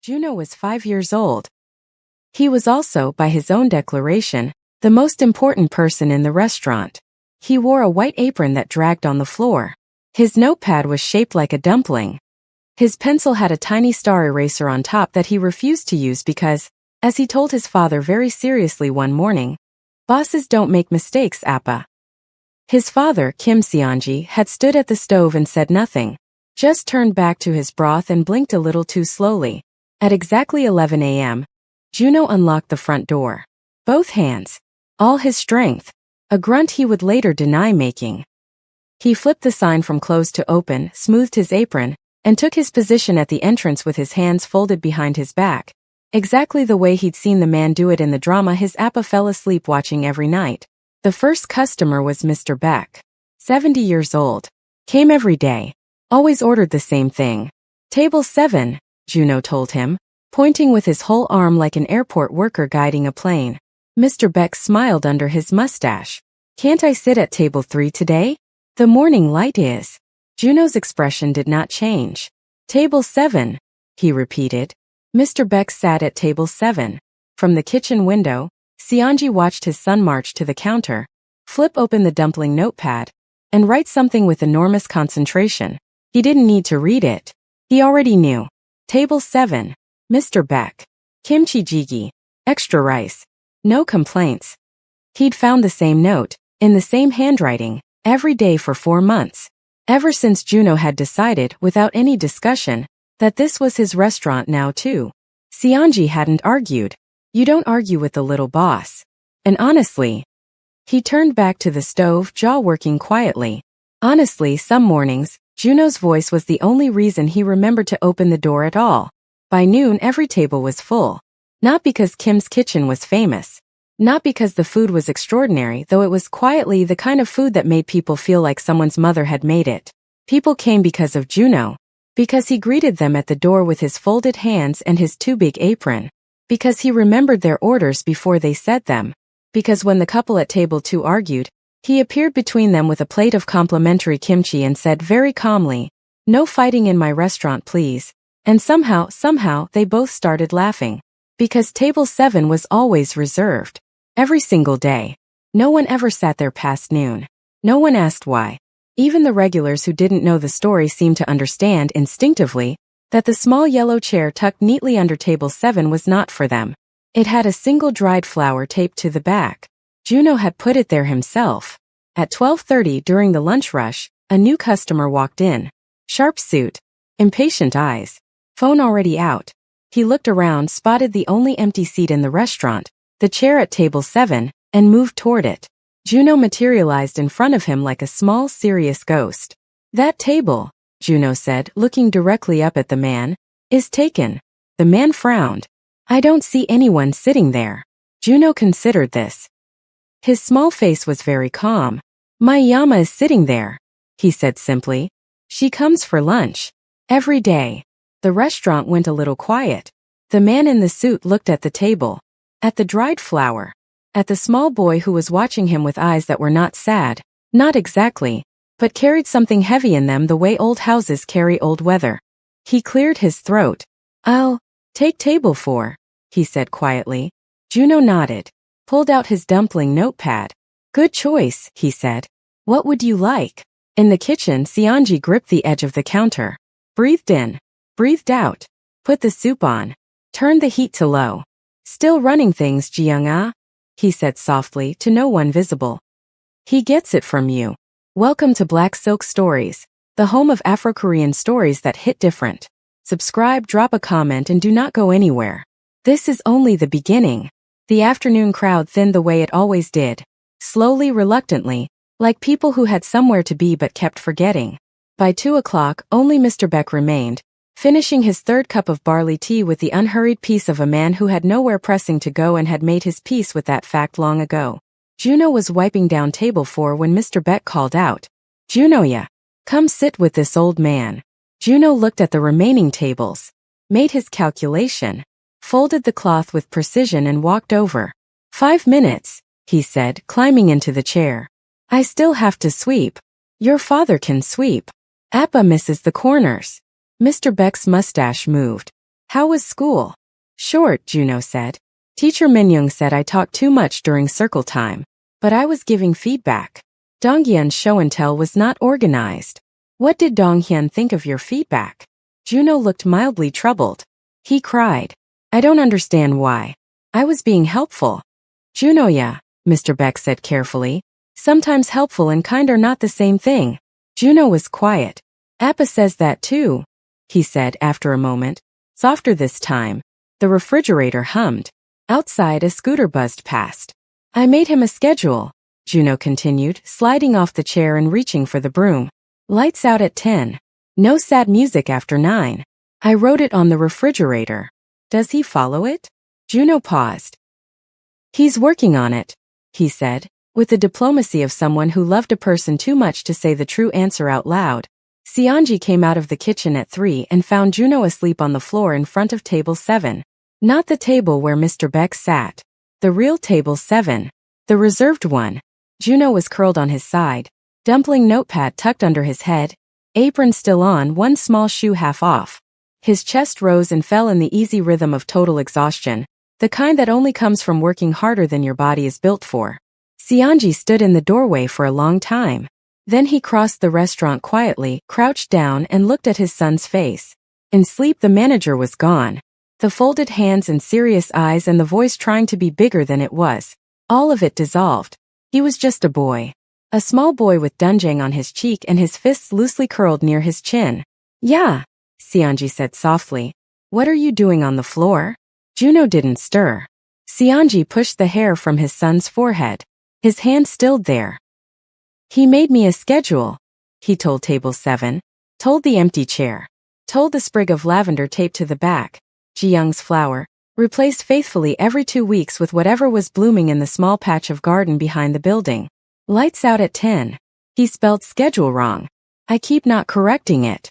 Juno was 5 years old. He was also, by his own declaration, the most important person in the restaurant. He wore a white apron that dragged on the floor. His notepad was shaped like a dumpling. His pencil had a tiny star eraser on top that he refused to use because, as he told his father very seriously one morning, "Bosses don't make mistakes, Appa." His father, Kim Seonji, had stood at the stove and said nothing, just turned back to his broth and blinked a little too slowly. At exactly 11 a.m., Juno unlocked the front door. Both hands. All his strength. A grunt he would later deny making. He flipped the sign from closed to open, smoothed his apron, and took his position at the entrance with his hands folded behind his back. Exactly the way he'd seen the man do it in the drama his Appa fell asleep watching every night. The first customer was Mr. Beck. 70 years old. Came every day. Always ordered the same thing. "Table 7, Juno told him, pointing with his whole arm like an airport worker guiding a plane. Mr. Beck smiled under his mustache. "Can't I sit at table 3 today? The morning light is." Juno's expression did not change. "Table 7, he repeated. Mr. Beck sat at table 7. From the kitchen window, Seonji watched his son march to the counter, flip open the dumpling notepad, and write something with enormous concentration. He didn't need to read it. He already knew. Table 7. Mr. Beck. Kimchi jjigae. Extra rice. No complaints. He'd found the same note, in the same handwriting, every day for 4 months. Ever since Juno had decided, without any discussion, that this was his restaurant now too. Seonji hadn't argued. You don't argue with the little boss. And honestly, he turned back to the stove, jaw working quietly. Honestly, some mornings, Juno's voice was the only reason he remembered to open the door at all. By noon, every table was full. Not because Kim's kitchen was famous. Not because the food was extraordinary, though it was quietly the kind of food that made people feel like someone's mother had made it. People came because of Juno. Because he greeted them at the door with his folded hands and his too big apron. Because he remembered their orders before they said them. Because when the couple at table 2 argued, he appeared between them with a plate of complimentary kimchi and said very calmly, "No fighting in my restaurant, please." And somehow, they both started laughing. Because table 7 was always reserved. Every single day. No one ever sat there past noon. No one asked why. Even the regulars who didn't know the story seemed to understand instinctively that the small yellow chair tucked neatly under table 7 was not for them. It had a single dried flower taped to the back. Juno had put it there himself. At 12:30 during the lunch rush, a new customer walked in. Sharp suit. Impatient eyes. Phone already out. He looked around, spotted the only empty seat in the restaurant, the chair at table 7, and moved toward it. Juno materialized in front of him like a small, serious ghost. "That table," Juno said, looking directly up at the man, "is taken." The man frowned. "I don't see anyone sitting there." Juno considered this. His small face was very calm. "My Yama is sitting there," he said simply. "She comes for lunch. Every day." The restaurant went a little quiet. The man in the suit looked at the table. At the dried flower. At the small boy who was watching him with eyes that were not sad. Not exactly. But carried something heavy in them the way old houses carry old weather. He cleared his throat. "I'll take table 4, he said quietly. Juno nodded. Pulled out his dumpling notepad. "Good choice," he said. "What would you like?" In the kitchen, Seonji gripped the edge of the counter. Breathed in. Breathed out. Put the soup on. Turned the heat to low. "Still running things, Ji-young-ah," he said softly to no one visible. "He gets it from you. Welcome to Black Silk Stories, the home of Afro-Korean stories that hit different. Subscribe, drop a comment, and do not go anywhere. This is only the beginning." The afternoon crowd thinned the way it always did. Slowly, reluctantly, like people who had somewhere to be but kept forgetting. By 2 o'clock, only Mr. Beck remained, finishing his 3rd cup of barley tea with the unhurried peace of a man who had nowhere pressing to go and had made his peace with that fact long ago. Juno was wiping down table 4 when Mr. Beck called out, "Junoya, come sit with this old man." Juno looked at the remaining tables, made his calculation, folded the cloth with precision and walked over. 5 minutes, he said, climbing into the chair. "I still have to sweep." "Your father can sweep. Appa misses the corners." Mr. Beck's mustache moved. How was school? Short, Juno said. Teacher Minyoung said I talked too much during circle time. But I was giving feedback. Donghyun's show and tell was not organized. What did Donghyun think of your feedback? Juno looked mildly troubled. He cried. I don't understand why. I was being helpful. Juno, yeah, Mr. Beck said carefully. Sometimes helpful and kind are not the same thing. Juno was quiet. Appa says that too, he said after a moment. Softer this time. The refrigerator hummed. Outside, a scooter buzzed past. I made him a schedule, Juno continued, sliding off the chair and reaching for the broom. Lights out at 10. No sad music after 9. I wrote it on the refrigerator. Does he follow it? Juno paused. He's working on it, he said, with the diplomacy of someone who loved a person too much to say the true answer out loud. Seonji came out of the kitchen at 3 and found Juno asleep on the floor in front of table 7. Not the table where Mr. Beck sat. The real table 7. The reserved one. Juno was curled on his side. Dumpling notepad tucked under his head. Apron still on, one small shoe half off. His chest rose and fell in the easy rhythm of total exhaustion. The kind that only comes from working harder than your body is built for. Seonji stood in the doorway for a long time. Then he crossed the restaurant quietly, crouched down and looked at his son's face. In sleep the manager was gone. The folded hands and serious eyes and the voice trying to be bigger than it was. All of it dissolved. He was just a boy. A small boy with doenjang on his cheek and his fists loosely curled near his chin. Yeah, Seonji said softly. What are you doing on the floor? Juno didn't stir. Seonji pushed the hair from his son's forehead. His hand stilled there. He made me a schedule, he told table 7. Told the empty chair. Told the sprig of lavender taped to the back. Jiyoung's flower, replaced faithfully every 2 weeks with whatever was blooming in the small patch of garden behind the building. Lights out at 10. He spelled schedule wrong. I keep not correcting it.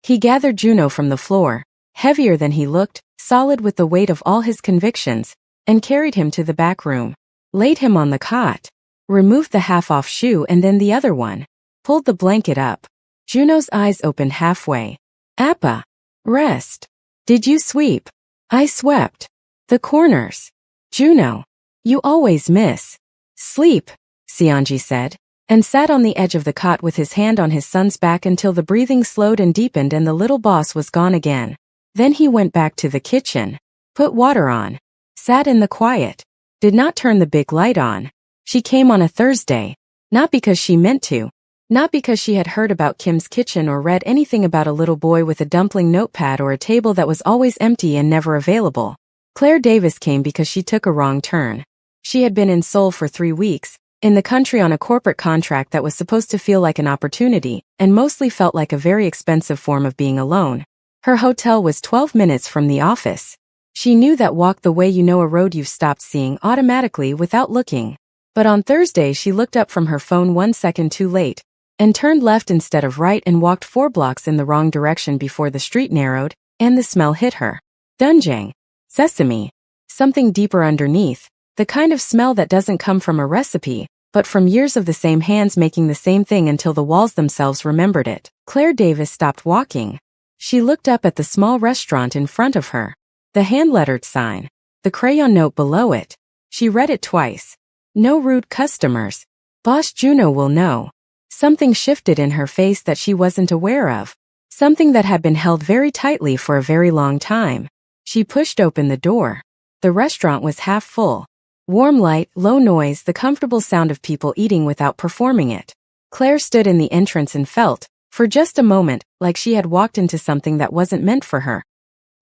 He gathered Juno from the floor, heavier than he looked, solid with the weight of all his convictions, and carried him to the back room. Laid him on the cot. Removed the half-off shoe and then the other one. Pulled the blanket up. Juno's eyes opened halfway. Appa. Rest. Did you sweep? I swept. The corners. Juno. You always miss. Sleep, Seonji said, and sat on the edge of the cot with his hand on his son's back until the breathing slowed and deepened and the little boss was gone again. Then he went back to the kitchen. Put water on. Sat in the quiet. Did not turn the big light on. She came on a Thursday. Not because she meant to. Not because she had heard about Kim's kitchen or read anything about a little boy with a dumpling notepad or a table that was always empty and never available. Claire Davis came because she took a wrong turn. She had been in Seoul for 3 weeks, in the country on a corporate contract that was supposed to feel like an opportunity, and mostly felt like a very expensive form of being alone. Her hotel was 12 minutes from the office. She knew that walk the way you know a road you've stopped seeing automatically without looking. But on Thursday she looked up from her phone 1 second too late, and turned left instead of right and walked 4 blocks in the wrong direction before the street narrowed, and the smell hit her. Doenjang. Sesame. Something deeper underneath, the kind of smell that doesn't come from a recipe, but from years of the same hands making the same thing until the walls themselves remembered it. Claire Davis stopped walking. She looked up at the small restaurant in front of her. The hand-lettered sign. The crayon note below it. She read it twice. No rude customers. Boss Juno will know. Something shifted in her face that she wasn't aware of. Something that had been held very tightly for a very long time. She pushed open the door. The restaurant was half full. Warm light, low noise, the comfortable sound of people eating without performing it. Claire stood in the entrance and felt, for just a moment, like she had walked into something that wasn't meant for her.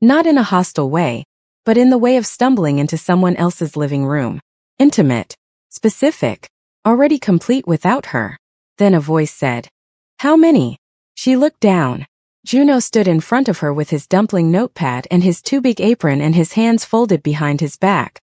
Not in a hostile way, but in the way of stumbling into someone else's living room. Intimate. Specific. Already complete without her. Then a voice said, "How many?" She looked down. Juno stood in front of her with his dumpling notepad and his too big apron and his hands folded behind his back.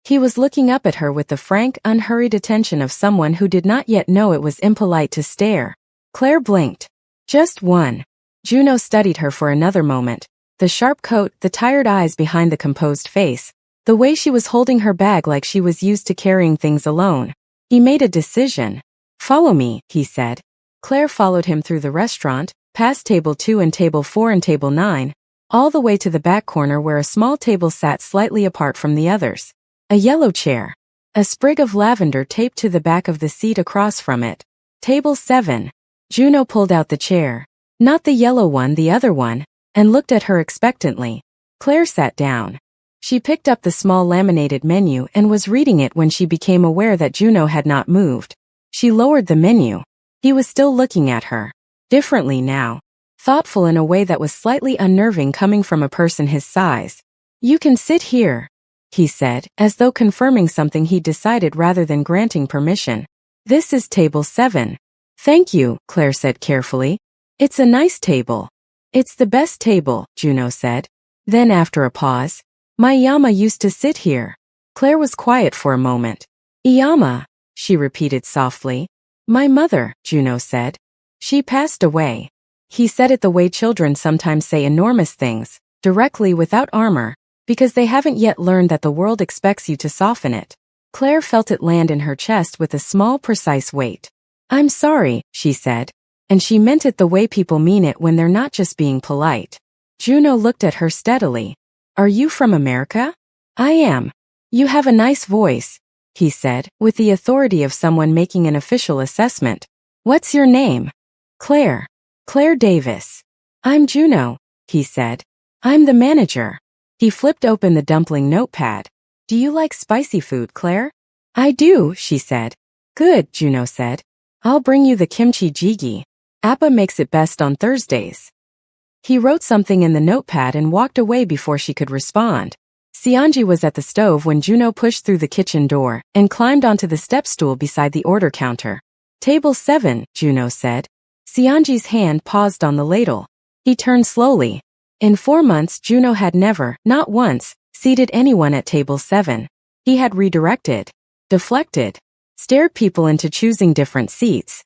He was looking up at her with the frank, unhurried attention of someone who did not yet know it was impolite to stare. Claire blinked. Just one. Juno studied her for another moment. The sharp coat, the tired eyes behind the composed face, the way she was holding her bag like she was used to carrying things alone. He made a decision. "Follow me," he said. Claire followed him through the restaurant, past table 2 and table 4 and table 9. all the way to the back corner where a small table sat slightly apart from the others. A yellow chair. A sprig of lavender taped to the back of the seat across from it. Table 7. Juno pulled out the chair. Not the yellow one, the other one, and looked at her expectantly. Claire sat down. She picked up the small laminated menu and was reading it when she became aware that Juno had not moved. She lowered the menu. He was still looking at her. Differently now. Thoughtful in a way that was slightly unnerving coming from a person his size. "You can sit here," he said, as though confirming something he'd decided rather than granting permission. "This is table 7. "Thank you," Claire said carefully. "It's a nice table." "It's the best table," Juno said. Then after a pause, "My Yama used to sit here." Claire was quiet for a moment. "Iyama," she repeated softly. "My mother," Juno said. "She passed away." He said it the way children sometimes say enormous things, directly without armor, because they haven't yet learned that the world expects you to soften it. Claire felt it land in her chest with a small, precise weight. "I'm sorry," she said. And she meant it the way people mean it when they're not just being polite. Juno looked at her steadily. "Are you from America?" "I am." "You have a nice voice," he said, with the authority of someone making an official assessment. "What's your name?" "Claire. Claire Davis." "I'm Juno," he said. "I'm the manager." He flipped open the dumpling notepad. "Do you like spicy food, Claire?" "I do," she said. "Good," Juno said. "I'll bring you the kimchi jjigae. Appa makes it best on Thursdays." He wrote something in the notepad and walked away before she could respond. Seonji was at the stove when Juno pushed through the kitchen door and climbed onto the step stool beside the order counter. "Table 7, Juno said. Seonji's hand paused on the ladle. He turned slowly. In 4 months Juno had never, not once, seated anyone at table 7. He had redirected, deflected, stared people into choosing different seats.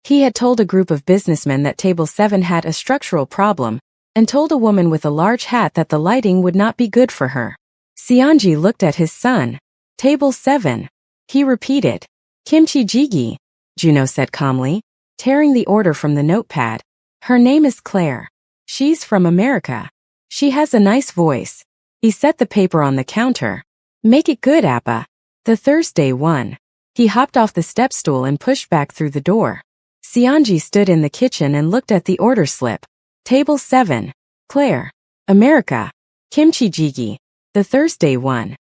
He had told a group of businessmen that table 7 had a structural problem, and told a woman with a large hat that the lighting would not be good for her. Seonji looked at his son. "Table 7. He repeated. "Kimchi jjigae," Juno said calmly, tearing the order from the notepad. "Her name is Claire. She's from America. She has a nice voice." He set the paper on the counter. "Make it good, Appa." The Thursday one. He hopped off the step stool and pushed back through the door. Seonji stood in the kitchen and looked at the order slip. "Table 7. Claire. America. Kimchi jjigae. The Thursday one."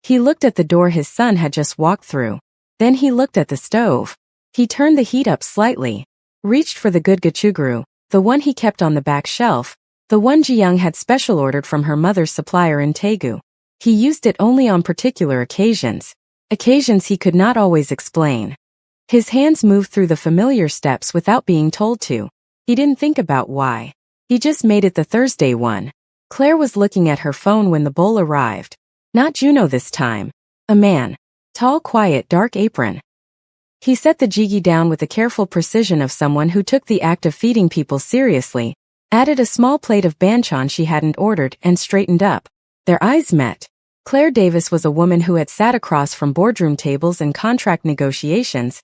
He looked at the door his son had just walked through. Then he looked at the stove. He turned the heat up slightly, reached for the good gochujang, the one he kept on the back shelf, the one Ji-young had special ordered from her mother's supplier in Daegu. He used it only on particular occasions he could not always explain. His hands moved through the familiar steps without being told to. He didn't think about why. He just made it the Thursday one. Claire was looking at her phone when the bowl arrived. Not Juno this time. A man. Tall, quiet, dark apron. He set the jjigae down with the careful precision of someone who took the act of feeding people seriously, added a small plate of banchan she hadn't ordered, and straightened up. Their eyes met. Claire Davis was a woman who had sat across from boardroom tables and contract negotiations,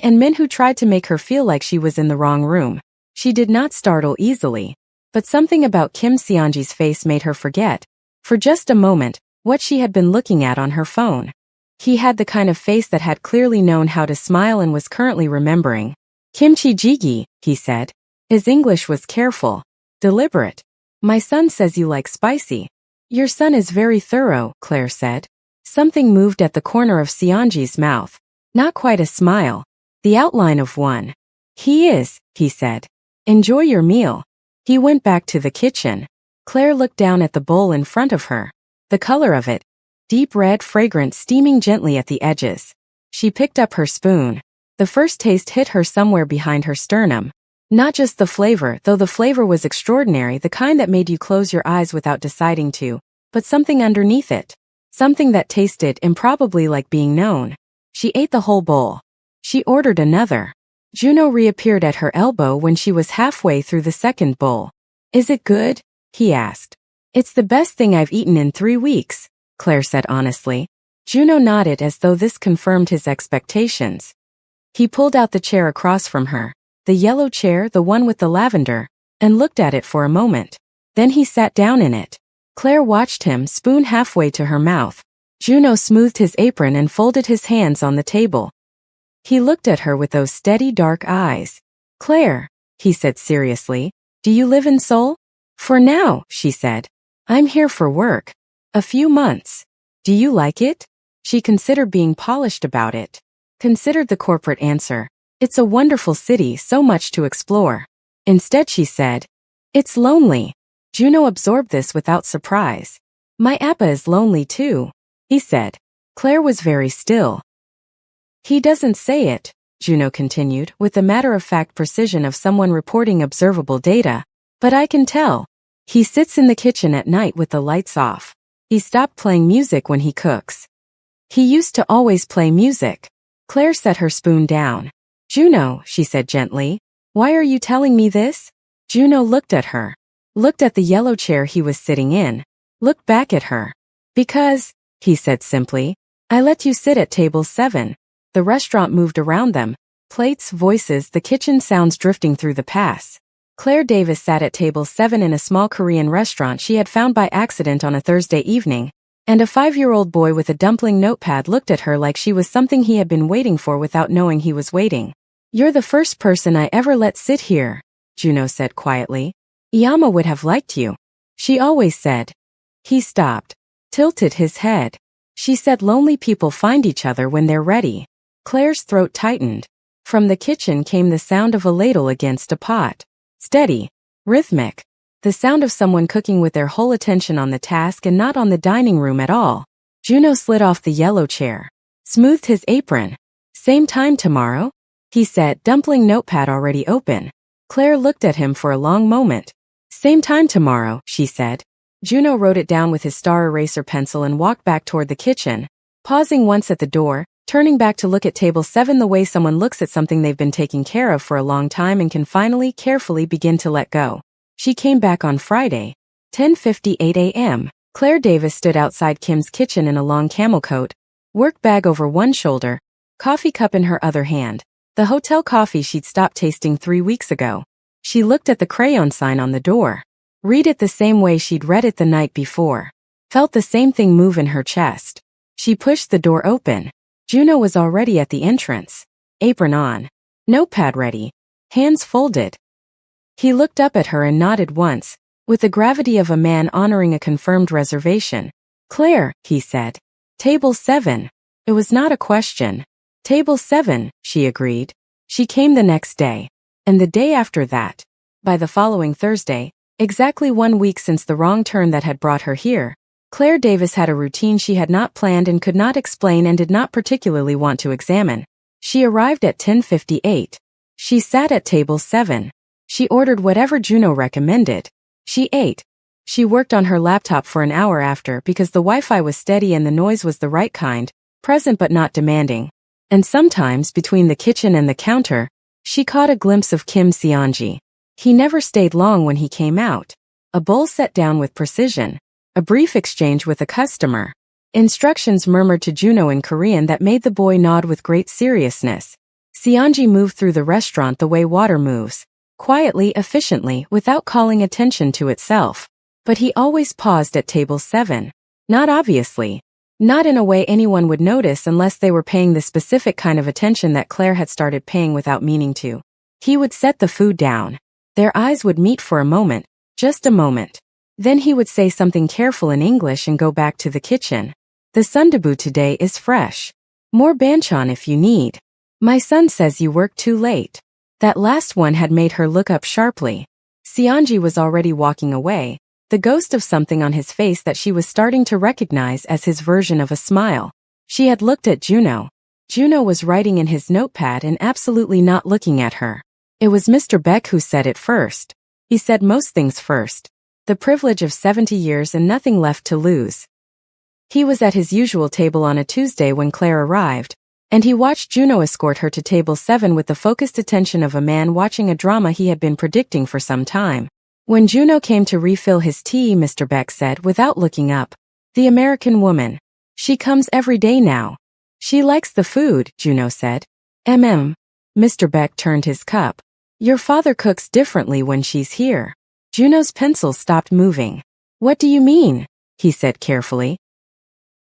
and men who tried to make her feel like she was in the wrong room. She did not startle easily. But something about Kim Seonji's face made her forget, for just a moment, what she had been looking at on her phone. He had the kind of face that had clearly known how to smile and was currently remembering. "Kimchi jjigae," he said. His English was careful, deliberate. "My son says you like spicy." "Your son is very thorough," Claire said. Something moved at the corner of Seonji's mouth. Not quite a smile. The outline of one. "He is," he said. "Enjoy your meal." He went back to the kitchen. Claire looked down at the bowl in front of her. The color of it. Deep red, fragrant, steaming gently at the edges. She picked up her spoon. The first taste hit her somewhere behind her sternum. Not just the flavor, though the flavor was extraordinary, the kind that made you close your eyes without deciding to, but something underneath it. Something that tasted improbably like being known. She ate the whole bowl. She ordered another. Juno reappeared at her elbow when she was halfway through the second bowl. "Is it good?" he asked. "It's the best thing I've eaten in 3 weeks, Claire said honestly. Juno nodded as though this confirmed his expectations. He pulled out the chair across from her, the yellow chair, the one with the lavender, and looked at it for a moment. Then he sat down in it. Claire watched him, spoon halfway to her mouth. Juno smoothed his apron and folded his hands on the table. He looked at her with those steady dark eyes. Claire, he said seriously, do you live in Seoul? For now, she said. I'm here for work. A few months. Do you like it? She considered being polished about it. Considered the corporate answer. It's a wonderful city, so much to explore. Instead she said, it's lonely. Juno absorbed this without surprise. My appa is lonely too, he said. Claire was very still. He doesn't say it, Juno continued, with the matter-of-fact precision of someone reporting observable data. But I can tell. He sits in the kitchen at night with the lights off. He stopped playing music when he cooks. He used to always play music. Claire set her spoon down. Juno, she said gently, why are you telling me this? Juno looked at her. Looked at the yellow chair he was sitting in. Looked back at her. Because, he said simply, I let you sit at table 7. The restaurant moved around them. Plates, voices, the kitchen sounds drifting through the pass. Claire Davis sat at table 7 in a small Korean restaurant she had found by accident on a Thursday evening, and a 5-year-old boy with a dumpling notepad looked at her like she was something he had been waiting for without knowing he was waiting. You're the first person I ever let sit here, Juno said quietly. Iyama would have liked you. She always said. He stopped. Tilted his head. She said lonely people find each other when they're ready. Claire's throat tightened. From the kitchen came the sound of a ladle against a pot. Steady. Rhythmic. The sound of someone cooking with their whole attention on the task and not on the dining room at all. Juno slid off the yellow chair. Smoothed his apron. Same time tomorrow? He said, dumpling notepad already open. Claire looked at him for a long moment. Same time tomorrow, she said. Juno wrote it down with his star eraser pencil and walked back toward the kitchen, pausing once at the door, turning back to look at table 7 the way someone looks at something they've been taking care of for a long time and can finally, carefully begin to let go. She came back on Friday. 10:58 a.m. Claire Davis stood outside Kim's kitchen in a long camel coat, work bag over one shoulder, coffee cup in her other hand. The hotel coffee she'd stopped tasting 3 weeks ago. She looked at the crayon sign on the door. Read it the same way she'd read it the night before. Felt the same thing move in her chest. She pushed the door open. Juno was already at the entrance. Apron on. Notepad ready. Hands folded. He looked up at her and nodded once, with the gravity of a man honoring a confirmed reservation. Claire, he said. Table 7. It was not a question. Table 7, she agreed. She came the next day. And the day after that. By the following Thursday, exactly 1 week since the wrong turn that had brought her here, Claire Davis had a routine she had not planned and could not explain and did not particularly want to examine. She arrived at 10:58. She sat at table 7. She ordered whatever Juno recommended. She ate. She worked on her laptop for an hour after because the Wi-Fi was steady and the noise was the right kind, present but not demanding. And sometimes, between the kitchen and the counter, she caught a glimpse of Kim Seonji. He never stayed long when he came out. A bowl set down with precision. A brief exchange with a customer. Instructions murmured to Juno in Korean that made the boy nod with great seriousness. Seonji moved through the restaurant the way water moves. Quietly, efficiently, without calling attention to itself. But he always paused at table 7. Not obviously. Not in a way anyone would notice unless they were paying the specific kind of attention that Claire had started paying without meaning to. He would set the food down. Their eyes would meet for a moment, just a moment. Then he would say something careful in English and go back to the kitchen. The sundae today is fresh. More banchan if you need. My son says you work too late. That last one had made her look up sharply. Seonji was already walking away, the ghost of something on his face that she was starting to recognize as his version of a smile. She had looked at Juno. Juno was writing in his notepad and absolutely not looking at her. It was Mr. Beck who said it first. He said most things first. The privilege of 70 years and nothing left to lose. He was at his usual table on a Tuesday when Claire arrived, and he watched Juno escort her to table 7 with the focused attention of a man watching a drama he had been predicting for some time. When Juno came to refill his tea, Mr. Beck said without looking up, "The American woman. She comes every day now. She likes the food," Juno said. Mr. Beck turned his cup. "Your father cooks differently when she's here." Juno's pencil stopped moving. What do you mean? He said carefully.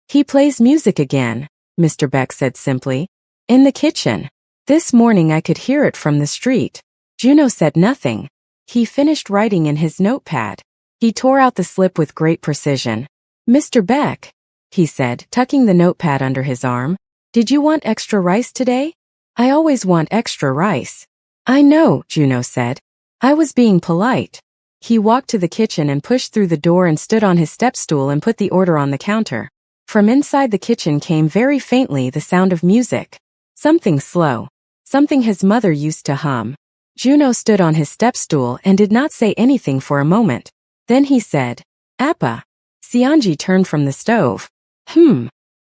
He plays music again, Mr. Beck said simply. In the kitchen. This morning I could hear it from the street. Juno said nothing. He finished writing in his notepad. He tore out the slip with great precision. Mr. Beck, he said, tucking the notepad under his arm. Did you want extra rice today? I always want extra rice. I know, Juno said. I was being polite. He walked to the kitchen and pushed through the door and stood on his step stool and put the order on the counter. From inside the kitchen came very faintly the sound of music. Something slow. Something his mother used to hum. Juno stood on his step stool and did not say anything for a moment. Then he said, Appa. Seonji turned from the stove.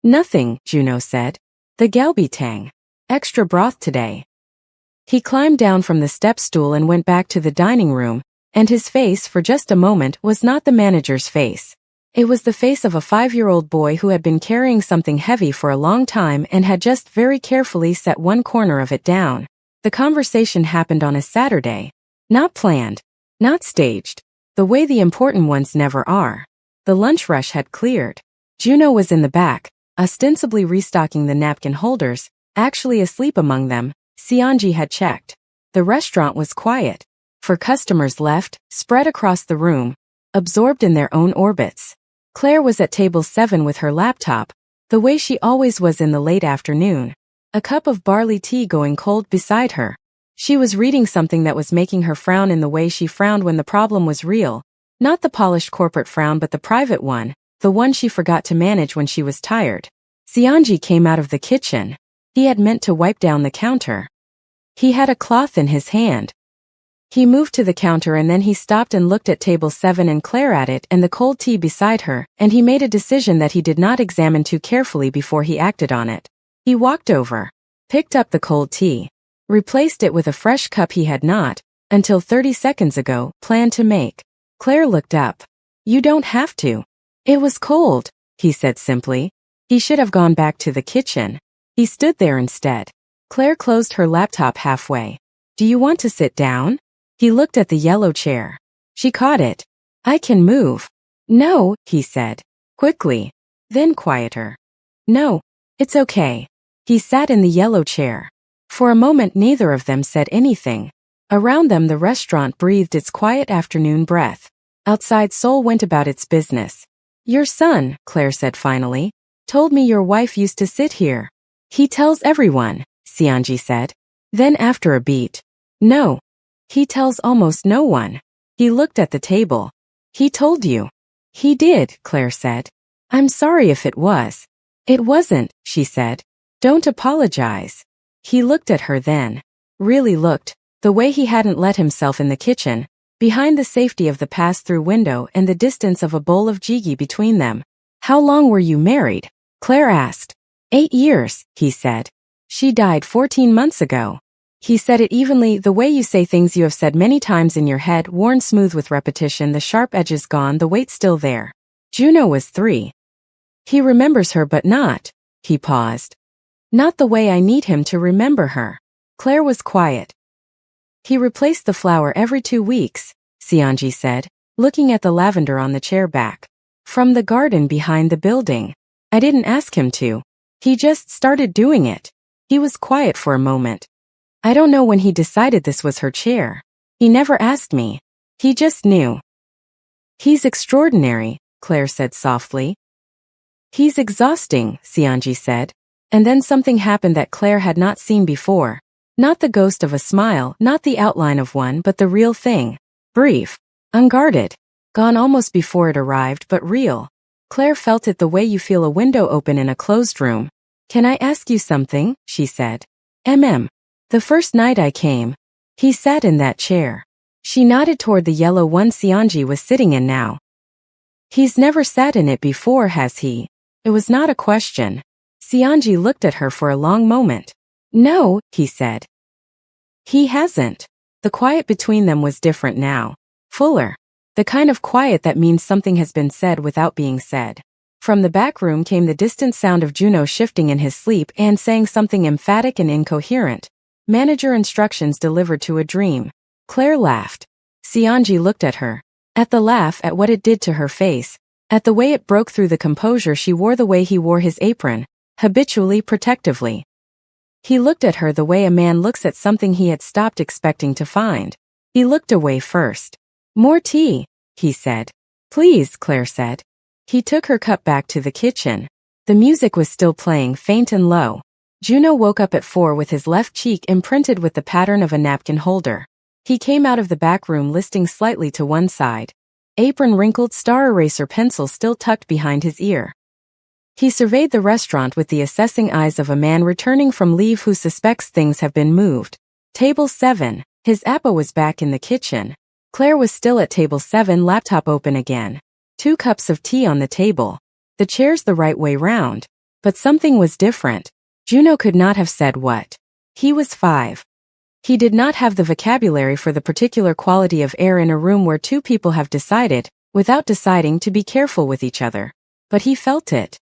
Nothing, Juno said. The galbitang. Extra broth today. He climbed down from the step stool and went back to the dining room, and his face for just a moment was not the manager's face. It was the face of a 5-year-old boy who had been carrying something heavy for a long time and had just very carefully set one corner of it down. The conversation happened on a Saturday. Not planned. Not staged. The way the important ones never are. The lunch rush had cleared. Juno was in the back, ostensibly restocking the napkin holders, actually asleep among them. Seonji had checked. The restaurant was quiet. For customers left, spread across the room, absorbed in their own orbits. Claire was at table 7 with her laptop, the way she always was in the late afternoon. A cup of barley tea going cold beside her. She was reading something that was making her frown in the way she frowned when the problem was real. Not the polished corporate frown but the private one, the one she forgot to manage when she was tired. Seonji came out of the kitchen. He had meant to wipe down the counter. He had a cloth in his hand. He moved to the counter and then he stopped and looked at table 7 and Claire at it and the cold tea beside her, and he made a decision that he did not examine too carefully before he acted on it. He walked over, picked up the cold tea, replaced it with a fresh cup he had not, until 30 seconds ago, planned to make. Claire looked up. You don't have to. It was cold, he said simply. He should have gone back to the kitchen. He stood there instead. Claire closed her laptop halfway. Do you want to sit down? He looked at the yellow chair. She caught it. I can move. No, he said. Quickly. Then quieter. No, it's okay. He sat in the yellow chair. For a moment neither of them said anything. Around them the restaurant breathed its quiet afternoon breath. Outside Seoul went about its business. Your son, Claire said finally, told me your wife used to sit here. He tells everyone, Seonji said. Then after a beat. No. He tells almost no one. He looked at the table. He told you. He did, Claire said. I'm sorry if it was. It wasn't, she said. Don't apologize. He looked at her then. Really looked, the way he hadn't let himself in the kitchen, behind the safety of the pass-through window and the distance of a bowl of jjigae between them. How long were you married? Claire asked. 8 years, he said. She died 14 months ago. He said it evenly, the way you say things you have said many times in your head, worn smooth with repetition, the sharp edges gone, the weight still there. Juno was 3. He remembers her but not. He paused. Not the way I need him to remember her. Claire was quiet. He replaced the flour every 2 weeks, Seonji said, looking at the lavender on the chair back. From the garden behind the building. I didn't ask him to. He just started doing it. He was quiet for a moment. I don't know when he decided this was her chair. He never asked me. He just knew. He's extraordinary, Claire said softly. He's exhausting, Seonji said. And then something happened that Claire had not seen before. Not the ghost of a smile, not the outline of one, but the real thing. Brief. Unguarded. Gone almost before it arrived, but real. Claire felt it the way you feel a window open in a closed room. Can I ask you something? She said. The first night I came. He sat in that chair. She nodded toward the yellow one Seonji was sitting in now. He's never sat in it before, has he? It was not a question. Seonji looked at her for a long moment. No, he said. He hasn't. The quiet between them was different now. Fuller. The kind of quiet that means something has been said without being said. From the back room came the distant sound of Juno shifting in his sleep and saying something emphatic and incoherent. Manager instructions delivered to a dream. Claire laughed. Seonji looked at her. At the laugh, at what it did to her face, at the way it broke through the composure she wore, the way he wore his apron, habitually protectively. He looked at her the way a man looks at something he had stopped expecting to find. He looked away first. "More tea," he said. "Please," Claire said. He took her cup back to the kitchen. The music was still playing, faint and low. Juno woke up at 4 with his left cheek imprinted with the pattern of a napkin holder. He came out of the back room listing slightly to one side. Apron wrinkled, star eraser pencil still tucked behind his ear. He surveyed the restaurant with the assessing eyes of a man returning from leave who suspects things have been moved. Table 7. His appa was back in the kitchen. Claire was still at table 7, laptop open again. 2 cups of tea on the table. The chairs the right way round. But something was different. Juno could not have said what. He was 5. He did not have the vocabulary for the particular quality of air in a room where 2 people have decided, without deciding, to be careful with each other. But he felt it.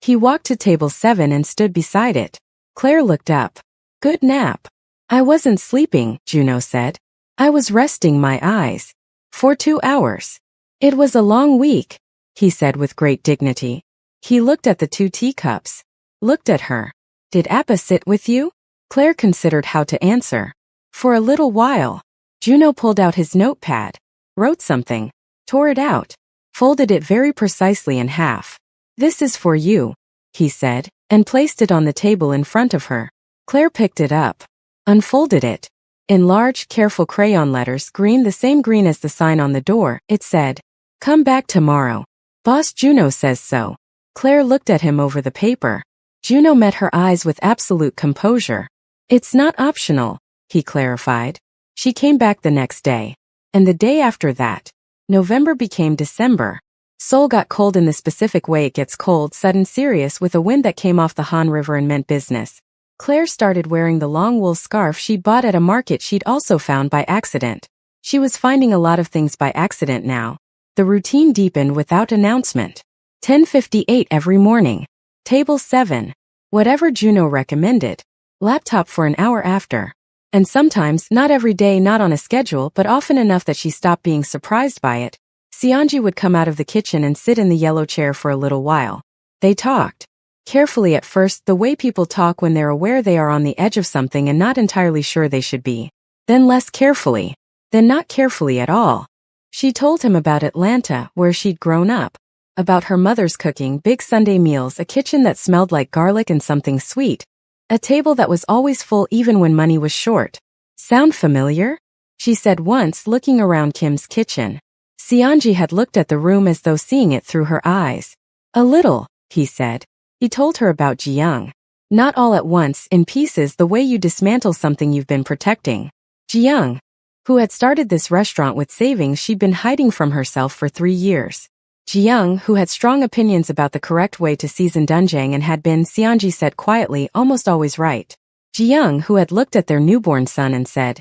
He walked to table 7 and stood beside it. Claire looked up. "Good nap." "I wasn't sleeping," Juno said. "I was resting my eyes. For 2 hours. It was a long week," he said with great dignity. He looked at the 2 teacups. Looked at her. "Did Appa sit with you?" Claire considered how to answer. "For a little while." Juno pulled out his notepad. Wrote something. Tore it out. Folded it very precisely in half. "This is for you," he said, and placed it on the table in front of her. Claire picked it up. Unfolded it. In large, careful crayon letters, green, the same green as the sign on the door, it said, "Come back tomorrow. Boss Juno says so." Claire looked at him over the paper. Juno met her eyes with absolute composure. "It's not optional," he clarified. She came back the next day. And the day after that. November became December. Seoul got cold in the specific way it gets cold, sudden, serious, with a wind that came off the Han River and meant business. Claire started wearing the long wool scarf she'd bought at a market she'd also found by accident. She was finding a lot of things by accident now. The routine deepened without announcement. 10:58 every morning. Table 7. Whatever Juno recommended. Laptop for an hour after. And sometimes, not every day, not on a schedule, but often enough that she stopped being surprised by it, Seonji would come out of the kitchen and sit in the yellow chair for a little while. They talked. Carefully at first, the way people talk when they're aware they are on the edge of something and not entirely sure they should be. Then less carefully. Then not carefully at all. She told him about Atlanta, where she'd grown up. About her mother's cooking big Sunday meals, a kitchen that smelled like garlic and something sweet. A table that was always full even when money was short. "Sound familiar?" she said once, looking around Kim's kitchen. Seonji had looked at the room as though seeing it through her eyes. "A little," he said. He told her about Jiyoung. Not all at once, in pieces, the way you dismantle something you've been protecting. Jiyoung, who had started this restaurant with savings she'd been hiding from herself for 3 years. Jiyoung, who had strong opinions about the correct way to season doenjang and had been, Seonji said quietly, almost always right. Jiyoung, who had looked at their newborn son and said,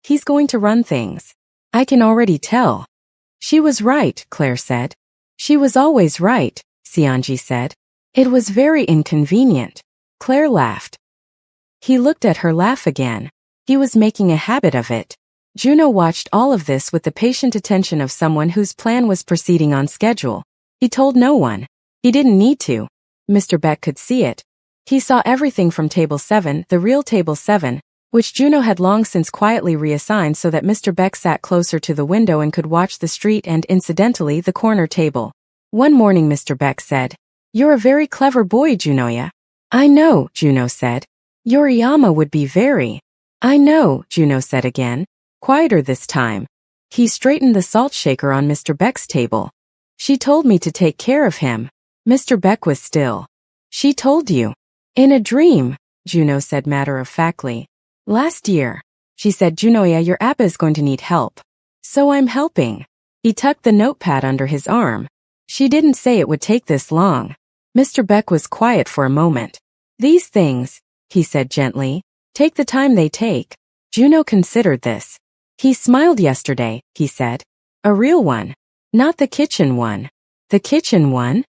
"He's going to run things. I can already tell." She was right, Claire said. She was always right, Seonji said. It was very inconvenient. Claire laughed. He looked at her laugh again. He was making a habit of it. Juno watched all of this with the patient attention of someone whose plan was proceeding on schedule. He told no one. He didn't need to. Mr. Beck could see it. He saw everything from table 7, the real table 7, which Juno had long since quietly reassigned so that Mr. Beck sat closer to the window and could watch the street and, incidentally, the corner table. One morning Mr. Beck said, "You're a very clever boy, Junoya." "I know," Juno said. "Yoriyama would be very." "I know," Juno said again. Quieter this time. He straightened the salt shaker on Mr. Beck's table. "She told me to take care of him." Mr. Beck was still. "She told you?" "In a dream," Juno said matter-of-factly. "Last year." She said, "Junoya, your appa is going to need help. So I'm helping." He tucked the notepad under his arm. "She didn't say it would take this long." Mr. Beck was quiet for a moment. "These things," he said gently, "take the time they take." Juno considered this. "He smiled yesterday," he said. "A real one. Not the kitchen one." "The kitchen one?"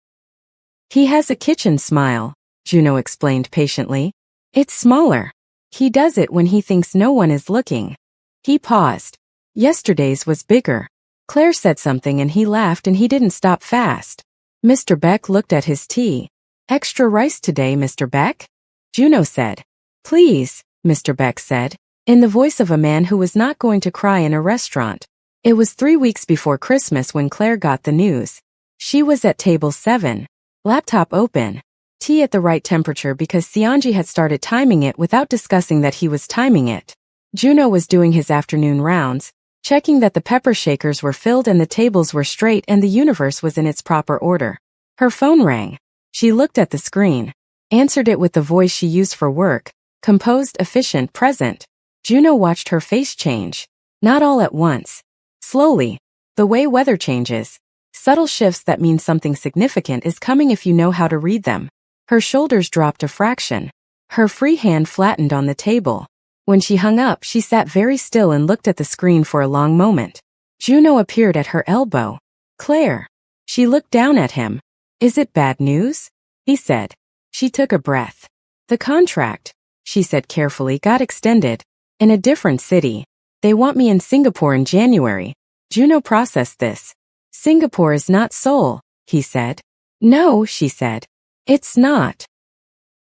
"He has a kitchen smile," Juno explained patiently. "It's smaller. He does it when he thinks no one is looking." He paused. "Yesterday's was bigger." Claire said something and he laughed and he didn't stop fast. Mr. Beck looked at his tea. Extra rice today, Mr. Beck? Juno said. Please, Mr. Beck said, in the voice of a man who was not going to cry in a restaurant. It was 3 weeks before Christmas when Claire got the news. She was at table 7. Laptop open. Tea at the right temperature because Seonji had started timing it without discussing that he was timing it. Juno was doing his afternoon rounds, checking that the pepper shakers were filled and the tables were straight and the universe was in its proper order. Her phone rang. She looked at the screen, answered it with the voice she used for work, composed, efficient, present. Juno watched her face change. Not all at once. Slowly. The way weather changes. Subtle shifts that mean something significant is coming if you know how to read them. Her shoulders dropped a fraction. Her free hand flattened on the table. When she hung up, she sat very still and looked at the screen for a long moment. Juno appeared at her elbow. Claire. She looked down at him. Is it bad news? He said. She took a breath. The contract, she said carefully, got extended. In a different city. They want me in Singapore in January. Juno processed this. Singapore is not Seoul, he said. No, she said. It's not.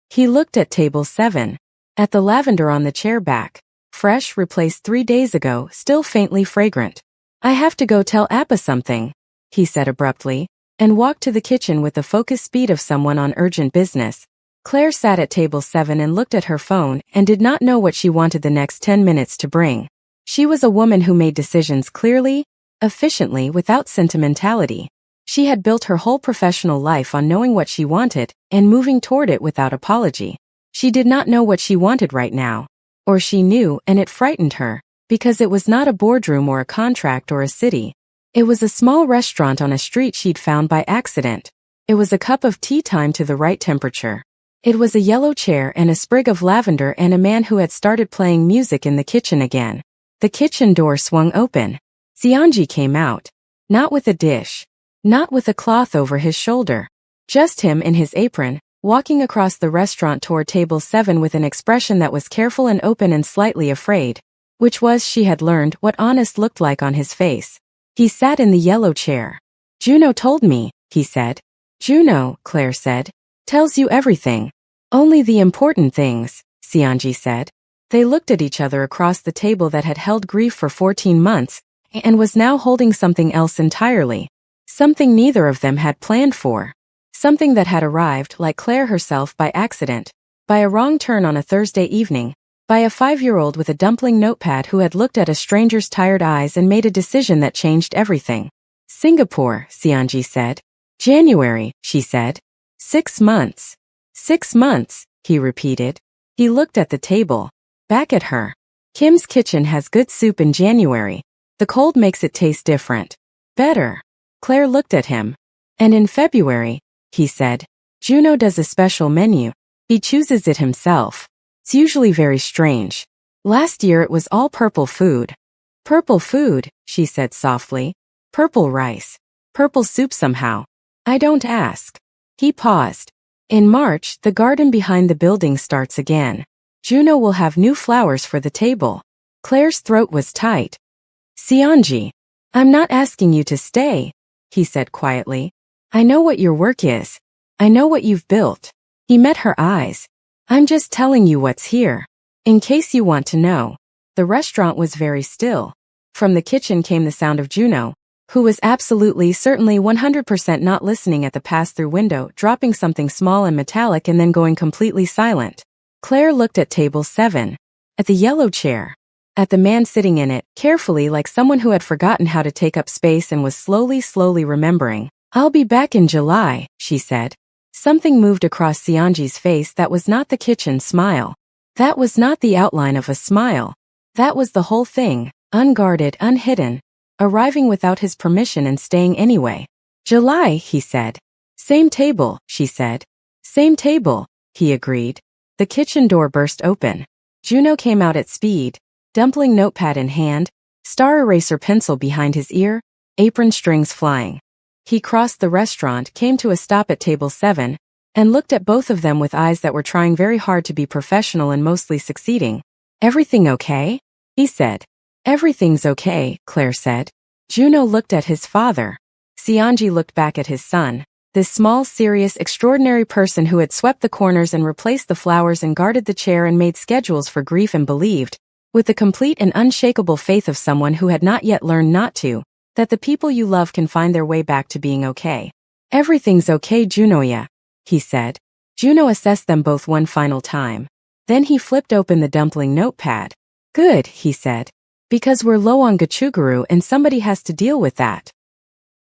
He looked at table 7. At the lavender on the chair back. Fresh, replaced 3 days ago, still faintly fragrant. I have to go tell Appa something, he said abruptly, and walked to the kitchen with the focused speed of someone on urgent business. Claire sat at table 7 and looked at her phone and did not know what she wanted the next 10 minutes to bring. She was a woman who made decisions clearly, efficiently, without sentimentality. She had built her whole professional life on knowing what she wanted and moving toward it without apology. She did not know what she wanted right now. Or she knew, and it frightened her, because it was not a boardroom or a contract or a city. It was a small restaurant on a street she'd found by accident. It was a cup of tea timed to the right temperature. It was a yellow chair and a sprig of lavender and a man who had started playing music in the kitchen again. The kitchen door swung open. Seonji came out. Not with a dish. Not with a cloth over his shoulder. Just him in his apron, walking across the restaurant toward table 7 with an expression that was careful and open and slightly afraid. Which was, she had learned, what honest looked like on his face. He sat in the yellow chair. Juno told me, he said. Juno, Claire said, tells you everything. Only the important things, Seonji said. They looked at each other across the table that had held grief for 14 months, and was now holding something else entirely. Something neither of them had planned for. Something that had arrived, like Claire herself, by accident. By a wrong turn on a Thursday evening. By a 5-year-old with a dumpling notepad who had looked at a stranger's tired eyes and made a decision that changed everything. Singapore, Seonji said. January, she said. 6 months. 6 months, he repeated. He looked at the table. Back at her. Kim's kitchen has good soup in January. The cold makes it taste different. Better. Claire looked at him. And in February, he said. Juno does a special menu. He chooses it himself. It's usually very strange. Last year it was all purple food. Purple food, she said softly. Purple rice. Purple soup somehow. I don't ask. He paused. In March, the garden behind the building starts again. Juno will have new flowers for the table. Claire's throat was tight. Seonji, I'm not asking you to stay, he said quietly. I know what your work is. I know what you've built. He met her eyes. I'm just telling you what's here. In case you want to know. The restaurant was very still. From the kitchen came the sound of Juno, who was absolutely, certainly 100% not listening at the pass-through window, dropping something small and metallic and then going completely silent. Claire looked at table 7. At the yellow chair. At the man sitting in it, carefully like someone who had forgotten how to take up space and was slowly remembering. I'll be back in July, she said. Something moved across Seonji's face that was not the kitchen smile. That was not the outline of a smile. That was the whole thing, unguarded, unhidden, arriving without his permission and staying anyway. July, he said. Same table, she said. Same table, he agreed. The kitchen door burst open. Juno came out at speed, dumpling notepad in hand, star eraser pencil behind his ear, apron strings flying. He crossed the restaurant, came to a stop at table 7, and looked at both of them with eyes that were trying very hard to be professional and mostly succeeding. Everything okay? He said. Everything's okay, Claire said. Juno looked at his father. Seonji looked back at his son. This small, serious, extraordinary person who had swept the corners and replaced the flowers and guarded the chair and made schedules for grief and believed, with the complete and unshakable faith of someone who had not yet learned not to, that the people you love can find their way back to being okay. Everything's okay, Junoya, he said. Juno assessed them both one final time. Then he flipped open the dumpling notepad. Good, he said. Because we're low on gachuguru and somebody has to deal with that.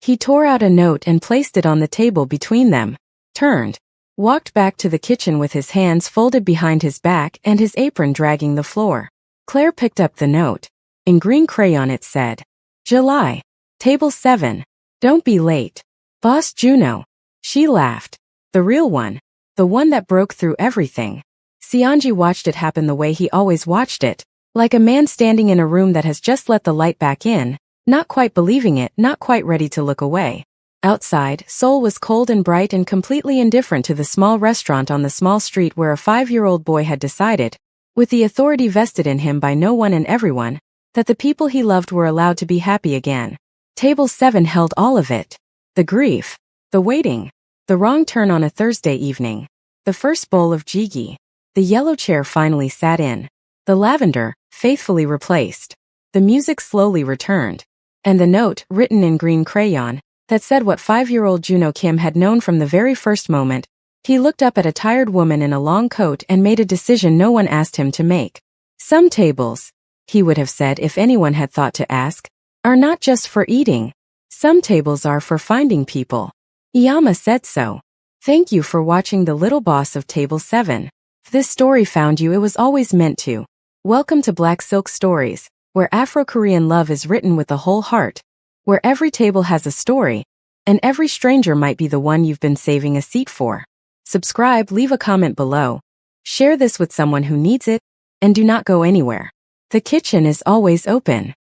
He tore out a note and placed it on the table between them, turned, walked back to the kitchen with his hands folded behind his back and his apron dragging the floor. Claire picked up the note. In green crayon it said, July. Table 7. Don't be late. Boss Juno. She laughed. The real one. The one that broke through everything. Seonji watched it happen the way he always watched it, like a man standing in a room that has just let the light back in, not quite believing it, not quite ready to look away. Outside, Seoul was cold and bright and completely indifferent to the small restaurant on the small street where a 5-year-old boy had decided, with the authority vested in him by no one and everyone, that the people he loved were allowed to be happy again. Table 7 held all of it. The grief, the waiting, the wrong turn on a Thursday evening, the first bowl of jjigae. The yellow chair finally sat in. The lavender, faithfully replaced. The music slowly returned. And the note, written in green crayon, that said what 5-year-old Juno Kim had known from the very first moment. He looked up at a tired woman in a long coat and made a decision no one asked him to make. Some tables, he would have said if anyone had thought to ask, are not just for eating. Some tables are for finding people. Iyama said so. Thank you for watching The Little Boss of Table 7. If this story found you, it was always meant to. Welcome to Black Silk Stories, where Afro-Korean love is written with the whole heart, where every table has a story, and every stranger might be the one you've been saving a seat for. Subscribe, leave a comment below, share this with someone who needs it, and do not go anywhere. The kitchen is always open.